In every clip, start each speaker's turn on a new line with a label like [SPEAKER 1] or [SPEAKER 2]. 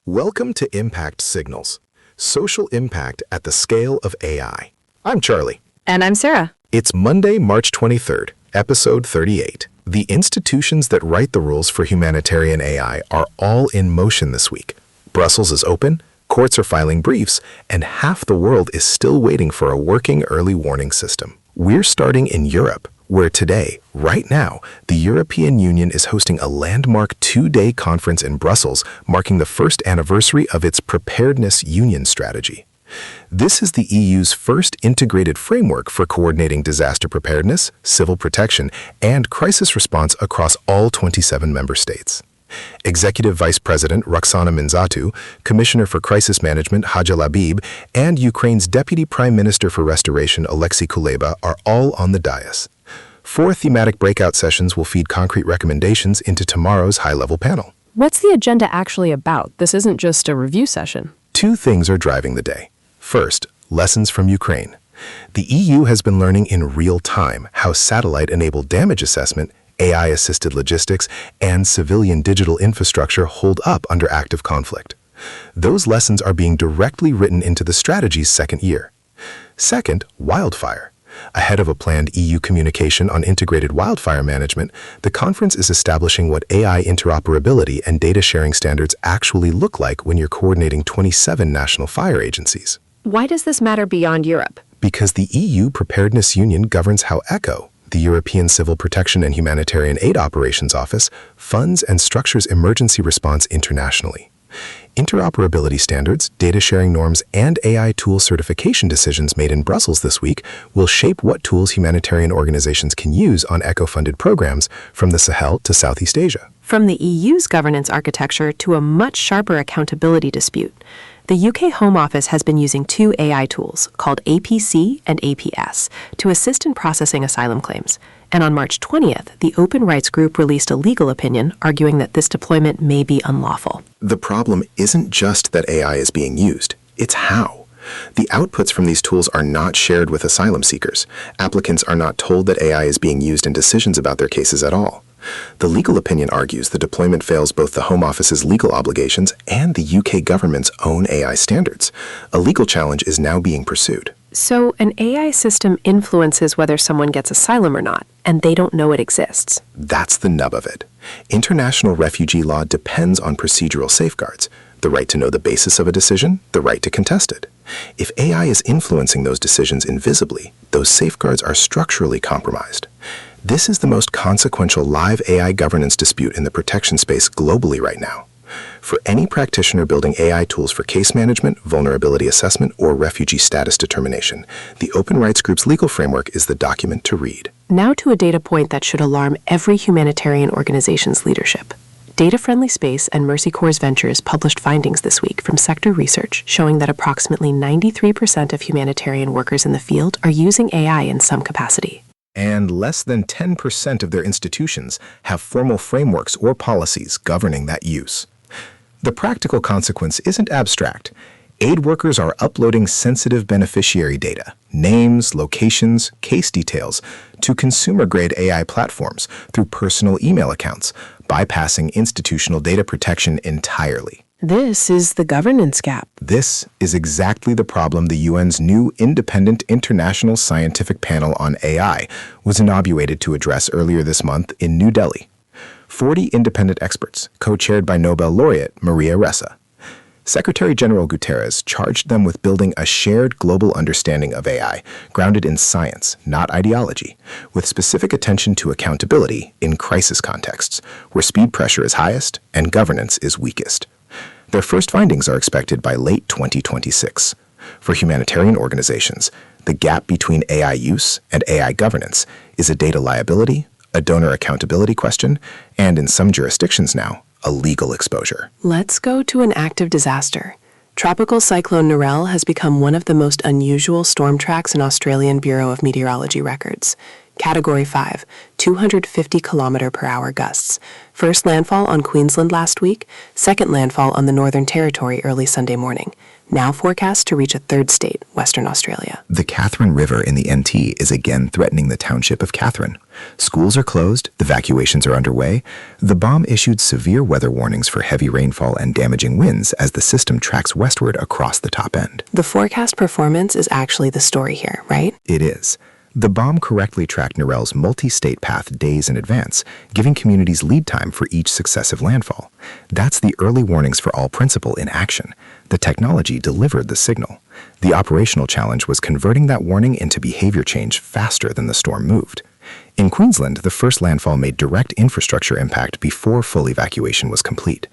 [SPEAKER 1] Welcome to Impact Signals, social impact at the scale of AI. I'm Charlie.
[SPEAKER 2] And I'm Sarah.
[SPEAKER 1] It's Monday, March 23rd, episode 38. The institutions that write the rules for humanitarian AI are all in motion this week. Brussels is open, courts are filing briefs, and half the world is still waiting for a working early warning system. We're starting in Europe, where today, right now, the European Union is hosting a landmark 2-day conference in Brussels, marking the first anniversary of its Preparedness Union strategy. This is the EU's first integrated framework for coordinating disaster preparedness, civil protection, and crisis response across all 27 member states. Executive Vice President Roxana Minzatu, Commissioner for Crisis Management Haja Labib, and Ukraine's Deputy Prime Minister for Restoration Alexei Kuleba are all on the dais. 4 thematic breakout sessions will feed concrete recommendations into tomorrow's high-level panel.
[SPEAKER 2] What's the agenda actually about? This isn't just a review session.
[SPEAKER 1] 2 things are driving the day. First, lessons from Ukraine. The EU has been learning in real time how satellite-enabled damage assessment, AI-assisted logistics, and civilian digital infrastructure hold up under active conflict. Those lessons are being directly written into the strategy's second year. Second, wildfire. Ahead of a planned EU communication on integrated wildfire management, the conference is establishing what AI interoperability and data sharing standards actually look like when you're coordinating 27 national fire agencies.
[SPEAKER 2] Why does this matter beyond Europe?
[SPEAKER 1] Because the EU Preparedness Union governs how ECHO, the European Civil Protection and Humanitarian Aid Operations Office, funds and structures emergency response internationally. Interoperability standards, data sharing norms, and AI tool certification decisions made in Brussels this week will shape what tools humanitarian organizations can use on ECHO-funded programs from the Sahel to Southeast Asia.
[SPEAKER 2] From the EU's governance architecture to a much sharper accountability dispute, the UK Home Office has been using 2 AI tools called APC and APS to assist in processing asylum claims. And on March 20th, the Open Rights Group released a legal opinion arguing that this deployment may be unlawful.
[SPEAKER 1] The problem isn't just that AI is being used, it's how. The outputs from these tools are not shared with asylum seekers. Applicants are not told that AI is being used in decisions about their cases at all. The legal opinion argues the deployment fails both the Home Office's legal obligations and the UK government's own AI standards. A legal challenge is now being pursued.
[SPEAKER 2] So an AI system influences whether someone gets asylum or not, and they don't know it exists.
[SPEAKER 1] That's the nub of it. International refugee law depends on procedural safeguards: the right to know the basis of a decision, the right to contest it. If AI is influencing those decisions invisibly, those safeguards are structurally compromised. This is the most consequential live AI governance dispute in the protection space globally right now. For any practitioner building AI tools for case management, vulnerability assessment, or refugee status determination, the Open Rights Group's legal framework is the document to read.
[SPEAKER 2] Now to a data point that should alarm every humanitarian organization's leadership. Data Friendly Space and Mercy Corps Ventures published findings this week from sector research showing that approximately 93% of humanitarian workers in the field are using AI in some capacity.
[SPEAKER 1] And less than 10% of their institutions have formal frameworks or policies governing that use. The practical consequence isn't abstract. Aid workers are uploading sensitive beneficiary data, names, locations, case details, to consumer-grade AI platforms through personal email accounts, bypassing institutional data protection entirely.
[SPEAKER 2] This is the governance gap.
[SPEAKER 1] This is exactly the problem the UN's new Independent International Scientific Panel on AI was inaugurated to address earlier this month in New Delhi. 40 independent experts, co-chaired by Nobel laureate Maria Ressa. Secretary General Guterres charged them with building a shared global understanding of AI, grounded in science, not ideology, with specific attention to accountability in crisis contexts, where speed pressure is highest and governance is weakest. Their first findings are expected by late 2026. For humanitarian organizations, the gap between AI use and AI governance is a data liability, a donor accountability question, and in some jurisdictions now, a legal exposure.
[SPEAKER 2] Let's go to an active disaster. Tropical Cyclone Narelle has become one of the most unusual storm tracks in Australian Bureau of Meteorology records. Category 5, 250-kilometer-per-hour gusts. First landfall on Queensland last week, second landfall on the Northern Territory early Sunday morning. Now forecast to reach a third state, Western Australia.
[SPEAKER 3] The Catherine River in the NT is again threatening the township of Catherine. Schools are closed, evacuations are underway. The BOM issued severe weather warnings for heavy rainfall and damaging winds as the system tracks westward across the top end.
[SPEAKER 2] The forecast performance is actually the story here, right?
[SPEAKER 3] It is. The BOM correctly tracked Narelle's multi-state path days in advance, giving communities lead time for each successive landfall. That's the early warnings for all principle in action. The technology delivered the signal. The operational challenge was converting that warning into behavior change faster than the storm moved. In Queensland, the first landfall made direct infrastructure impact before full evacuation was complete.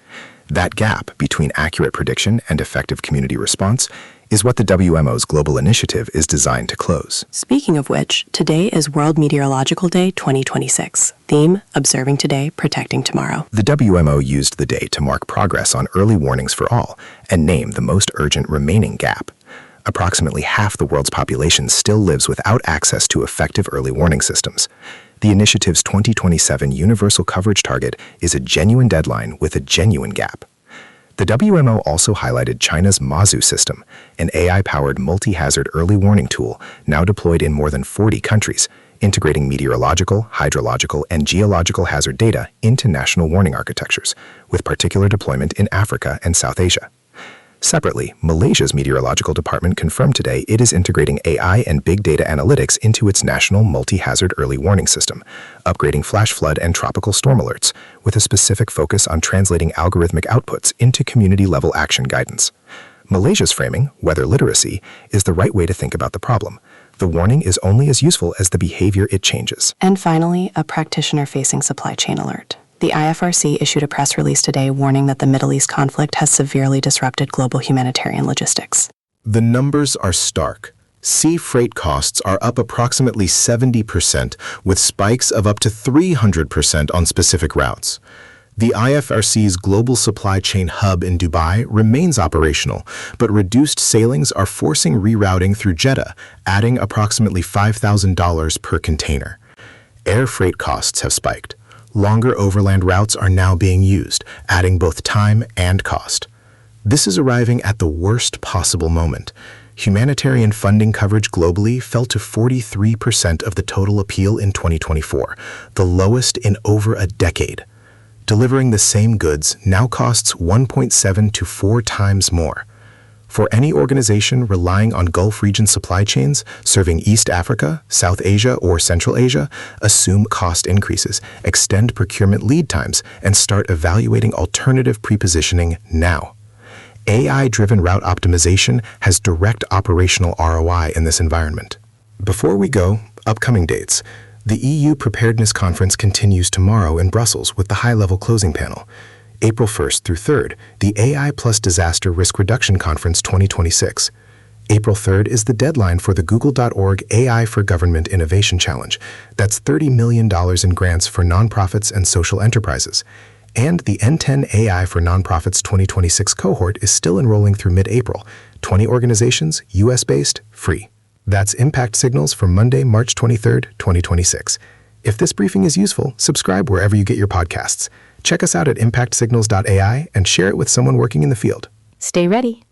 [SPEAKER 3] That gap between accurate prediction and effective community response is what the WMO's global initiative is designed to close.
[SPEAKER 2] Speaking of which, today is World Meteorological Day 2026. Theme, Observing Today, Protecting Tomorrow.
[SPEAKER 3] The WMO used the day to mark progress on early warnings for all and name the most urgent remaining gap. Approximately half the world's population still lives without access to effective early warning systems. The initiative's 2027 universal coverage target is a genuine deadline with a genuine gap. The WMO also highlighted China's Mazu system, an AI-powered multi-hazard early warning tool now deployed in more than 40 countries, integrating meteorological, hydrological, and geological hazard data into national warning architectures, with particular deployment in Africa and South Asia. Separately, Malaysia's meteorological department confirmed today it is integrating AI and big data analytics into its national multi-hazard early warning system, upgrading flash flood and tropical storm alerts, with a specific focus on translating algorithmic outputs into community-level action guidance. Malaysia's framing, weather literacy, is the right way to think about the problem. The warning is only as useful as the behavior it changes.
[SPEAKER 2] And finally, a practitioner-facing supply chain alert. The IFRC issued a press release today warning that the Middle East conflict has severely disrupted global humanitarian logistics.
[SPEAKER 1] The numbers are stark. Sea freight costs are up approximately 70%, with spikes of up to 300% on specific routes. The IFRC's global supply chain hub in Dubai remains operational, but reduced sailings are forcing rerouting through Jeddah, adding approximately $5,000 per container. Air freight costs have spiked. Longer overland routes are now being used, adding both time and cost. This is arriving at the worst possible moment. Humanitarian funding coverage globally fell to 43% of the total appeal in 2024, the lowest in over a decade. Delivering the same goods now costs 1.7 to 4 times more. For any organization relying on Gulf region supply chains, serving East Africa, South Asia, or Central Asia, assume cost increases, extend procurement lead times, and start evaluating alternative prepositioning now. AI-driven route optimization has direct operational ROI in this environment. Before we go, upcoming dates. The EU Preparedness Conference continues tomorrow in Brussels with the high-level closing panel. April 1st through 3rd, the AI plus Disaster Risk Reduction Conference 2026. April 3rd is the deadline for the Google.org AI for Government Innovation Challenge. That's $30 million in grants for nonprofits and social enterprises. And the N10 AI for Nonprofits 2026 cohort is still enrolling through mid-April. 20 organizations, US-based, free. That's Impact Signals for Monday, March 23rd, 2026. If this briefing is useful, subscribe wherever you get your podcasts. Check us out at impactsignals.ai and share it with someone working in the field.
[SPEAKER 2] Stay ready.